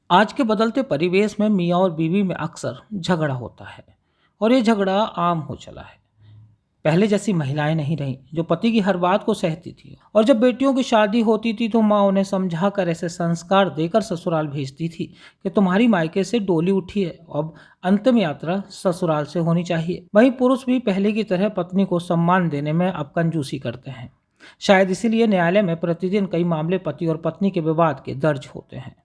आज के बदलते परिवेश में मियाँ और बीवी में अक्सर झगड़ा होता है और ये झगड़ा आम हो चला है। पहले जैसी महिलाएं नहीं रहीं जो पति की हर बात को सहती थी, और जब बेटियों की शादी होती थी तो माँ उन्हें समझाकर ऐसे संस्कार देकर ससुराल भेजती थी कि तुम्हारी मायके से डोली उठी है, अब अंतिम यात्रा ससुराल से होनी चाहिए। वहीं पुरुष भी पहले की तरह पत्नी को सम्मान देने में अब कंजूसी करते हैं। शायद इसीलिए न्यायालय में प्रतिदिन कई मामले पति और पत्नी के विवाद के दर्ज होते हैं।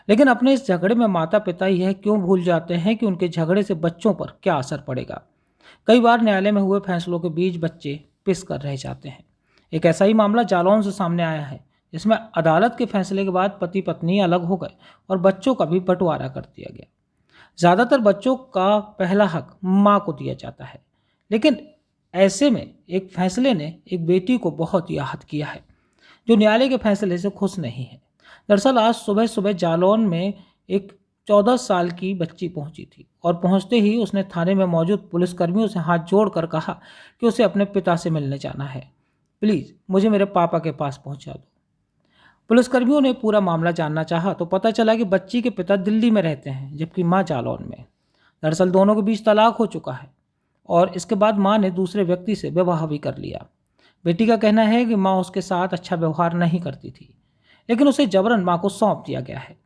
लेकिन अपने इस झगड़े में माता पिता यह क्यों भूल जाते हैं कि उनके झगड़े से बच्चों पर क्या असर पड़ेगा। कई बार न्यायालय में हुए फैसलों के बीच बच्चे पिस कर रह जाते हैं। एक ऐसा ही मामला जालौन से सामने आया है, जिसमें अदालत के फैसले के बाद पति पत्नी अलग हो गए और बच्चों का भी बंटवारा कर दिया गया। ज़्यादातर बच्चों का पहला हक माँ को दिया जाता है, लेकिन ऐसे में एक फैसले ने एक बेटी को बहुत आहत किया है, जो न्यायालय के फैसले से खुश नहीं है। दरअसल आज सुबह सुबह जालौन में एक 14 साल की बच्ची पहुंची थी और पहुंचते ही उसने थाने में मौजूद पुलिसकर्मियों से हाथ जोड़कर कहा कि उसे अपने पिता से मिलने जाना है, प्लीज़ मुझे मेरे पापा के पास पहुंचा दो। पुलिसकर्मियों ने पूरा मामला जानना चाहा तो पता चला कि बच्ची के पिता दिल्ली में रहते हैं जबकि माँ जालौन में। दरअसल दोनों के बीच तलाक हो चुका है और इसके बाद माँ ने दूसरे व्यक्ति से विवाह भी कर लिया। बेटी का कहना है कि माँ उसके साथ अच्छा व्यवहार नहीं करती थी, लेकिन उसे जबरन माँ को सौंप दिया गया है,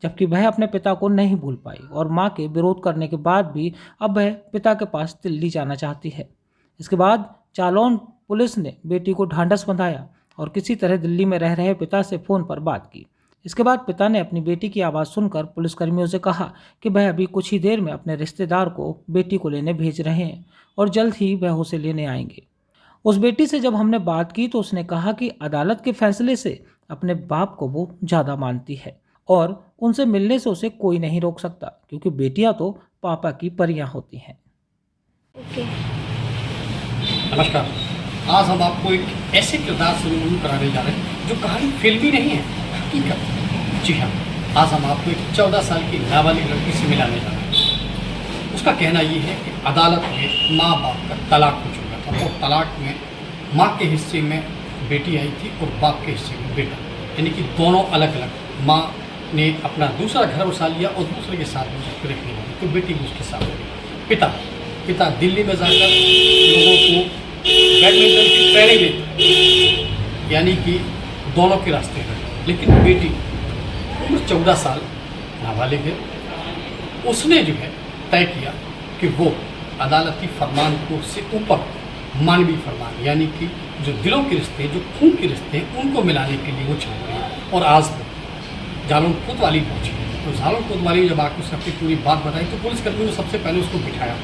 जबकि वह अपने पिता को नहीं भूल पाई और माँ के विरोध करने के बाद भी अब वह पिता के पास दिल्ली जाना चाहती है। इसके बाद जालौन पुलिस ने बेटी को ढांढस बंधाया और किसी तरह दिल्ली में रह रहे पिता से फ़ोन पर बात की। इसके बाद पिता ने अपनी बेटी की आवाज़ सुनकर पुलिसकर्मियों से कहा कि वह अभी कुछ ही देर में अपने रिश्तेदार को बेटी को लेने भेज रहे हैं और जल्द ही वह उसे लेने आएंगे। उस बेटी से जब हमने बात की तो उसने कहा कि अदालत के फैसले से अपने बाप को वो ज़्यादा मानती है और उनसे मिलने से उसे कोई नहीं रोक सकता, क्योंकि बेटियां तो पापा की परियां होती हैं। नमस्कार। आज हम आपको एक ऐसे किरदार से रूबरू कराने जा रहे हैं जो कहानी फिल्मी नहीं है, हकीकत। जी हाँ, आज हम आपको एक 14 साल की नाबालिग लड़की से मिलाने जा रहे हैं। उसका कहना ये है कि अदालत में माँ बाप का तलाक हो चुका था और तलाक में माँ के हिस्से में बेटी आई थी और बाप के हिस्से में बेटा, यानी कि दोनों अलग अलग। माँ ने अपना दूसरा घर बसा लिया और दूसरे के साथ उसको रखने लगी, तो बेटी भी उसके साथ रही। पिता दिल्ली में जाकर लोगों को बैडमिंटन की ट्रेनिंग देता, यानी कि दोनों के रास्ते हैं। लेकिन बेटी उम्र 14 साल नाबालिग है, उसने जो है तय किया कि वो अदालती फरमान को से ऊपर मानवीय फरमान, यानी कि जो दिलों के रिश्ते, जो खून के रिश्ते हैं, उनको मिलाने के लिए वो चल रही है। और आज जालौन कोतवाली पहुंची, तो जालौन कोतवाली जब आकर उसने अपनी पूरी बात बताई तो पुलिसकर्मियों ने सबसे पहले उसको बिठाया,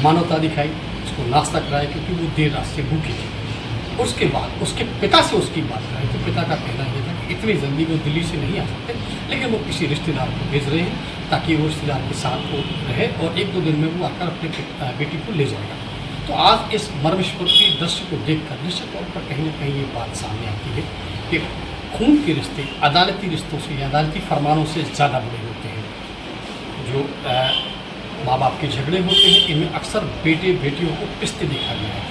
मानवता दिखाई, उसको नाश्ता कराया क्योंकि वो देर रात से भूखी थी। उसके बाद उसके पिता से उसकी बात कराई तो पिता का कहना यह था कि इतनी जल्दी वो दिल्ली से नहीं आ सकते, लेकिन वो किसी रिश्तेदार को भेज रहे हैं ताकि वो रिश्तेदार के साथ वो रहे और 1-2 दिन में वो आकर अपने बेटी को ले जाएगा। तो आज इस मर्मस्पर्शी दृश्य को देखकर निश्चित तौर पर कहीं ना कहीं ये बात सामने आती है कि खून के रिश्ते अदालती रिश्तों से या अदालती फरमानों से ज़्यादा बड़े होते हैं। जो माँ बाप के झगड़े होते हैं, इनमें अक्सर बेटे बेटियों को पिसते देखा गया है।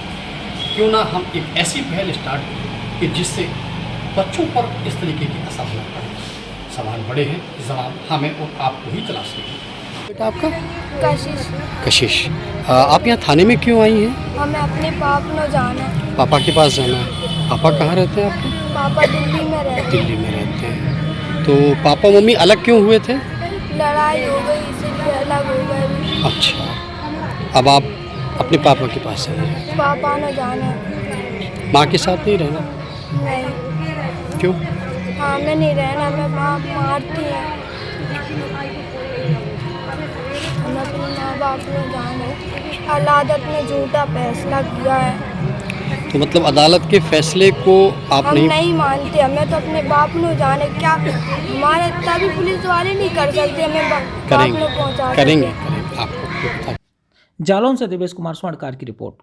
क्यों ना हम एक ऐसी पहल स्टार्ट करें कि जिससे बच्चों पर इस तरीके की असर न पड़े। सवाल बड़े हैं, जवाब हमें और आपको ही तलाशने हैं। बेटा आपका? कशिश। आप यहाँ थाने में क्यों आई हैं? हमें अपने पाप न जाना है। पापा के पास जाना है। पापा कहाँ रहते हैं आपके? पापा दिल्ली में रहते हैं। दिल्ली में रहते हैं। तो पापा मम्मी अलग क्यों हुए थे? लड़ाई हो गई इसीलिए अलग हो गए। अच्छा, अब आप अपने पापा के पास जाना? पापा न जाना है। माँ के साथ नहीं रहना? नहीं। क्यों? हमें नहीं रहना, मैं माँ मारती है। हमें अपने माँ बाप में जाना है। अदालत ने झूठा फैसला किया है। तो मतलब अदालत के फैसले को आप हम नहीं मानते। हमें तो अपने बाप में जाने, क्या हमारे तभी पुलिस वाले नहीं कर सकते, हमें बाप में पहुँचा करेंगे आपको। जालौन से देवेश कुमार स्वर्णकार की रिपोर्ट।